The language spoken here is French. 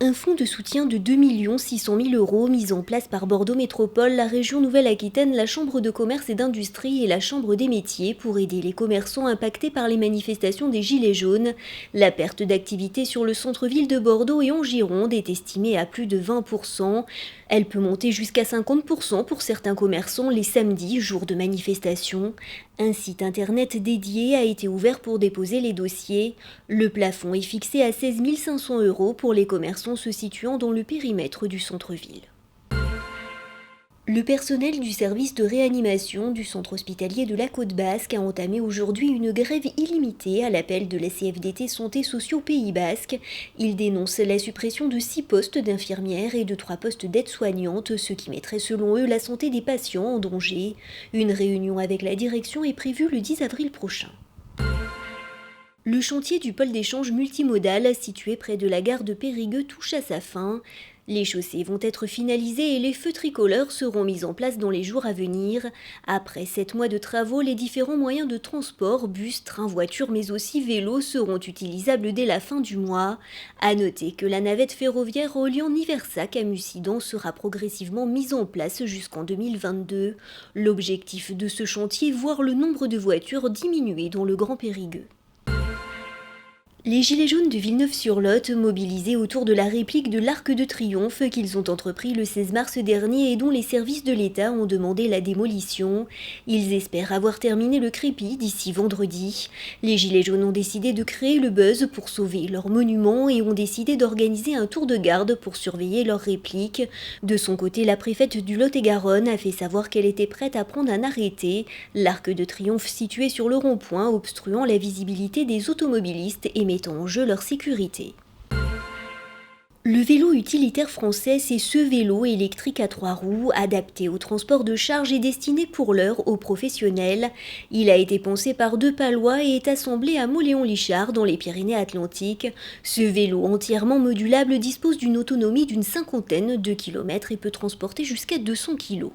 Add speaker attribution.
Speaker 1: Un fonds de soutien de 2 600 000 € mis en place par Bordeaux Métropole, la région Nouvelle-Aquitaine, la Chambre de commerce et d'industrie et la Chambre des métiers pour aider les commerçants impactés par les manifestations des Gilets jaunes. La perte d'activité sur le centre-ville de Bordeaux et en Gironde est estimée à plus de 20%. Elle peut monter jusqu'à 50% pour certains commerçants les samedis, jours de manifestation. Un site internet dédié a été ouvert pour déposer les dossiers. Le plafond est fixé à 16 500 € pour les commerçants se situant dans le périmètre du centre-ville. Le personnel du service de réanimation du centre hospitalier de la Côte Basque a entamé aujourd'hui une grève illimitée à l'appel de la CFDT Santé Sociaux Pays Basque. Il dénonce la suppression de 6 postes d'infirmières et de 3 postes d'aides-soignantes, ce qui mettrait selon eux la santé des patients en danger. Une réunion avec la direction est prévue le 10 avril prochain. Le chantier du pôle d'échange multimodal situé près de la gare de Périgueux touche à sa fin. Les chaussées vont être finalisées et les feux tricolores seront mis en place dans les jours à venir. Après 7 mois de travaux, les différents moyens de transport, bus, trains, voitures, mais aussi vélos seront utilisables dès la fin du mois. À noter que la navette ferroviaire reliant Niversac à Mussidan sera progressivement mise en place jusqu'en 2022. L'objectif de ce chantier, voir le nombre de voitures diminuer dans le Grand Périgueux. Les Gilets jaunes de Villeneuve-sur-Lot, mobilisés autour de la réplique de l'Arc de Triomphe qu'ils ont entrepris le 16 mars dernier et dont les services de l'État ont demandé la démolition. Ils espèrent avoir terminé le crépi d'ici vendredi. Les Gilets jaunes ont décidé de créer le buzz pour sauver leur monument et ont décidé d'organiser un tour de garde pour surveiller leur réplique. De son côté, la préfète du Lot-et-Garonne a fait savoir qu'elle était prête à prendre un arrêté. L'Arc de Triomphe situé sur le rond-point, obstruant la visibilité des automobilistes et mettant en jeu leur sécurité. Le vélo utilitaire français, c'est ce vélo électrique à 3 roues, adapté au transport de charge et destiné pour l'heure aux professionnels. Il a été pensé par 2 Palois et est assemblé à Mauléon-Lichard dans les Pyrénées-Atlantiques. Ce vélo entièrement modulable dispose d'une autonomie d'une 50aine de kilomètres et peut transporter jusqu'à 200 kg.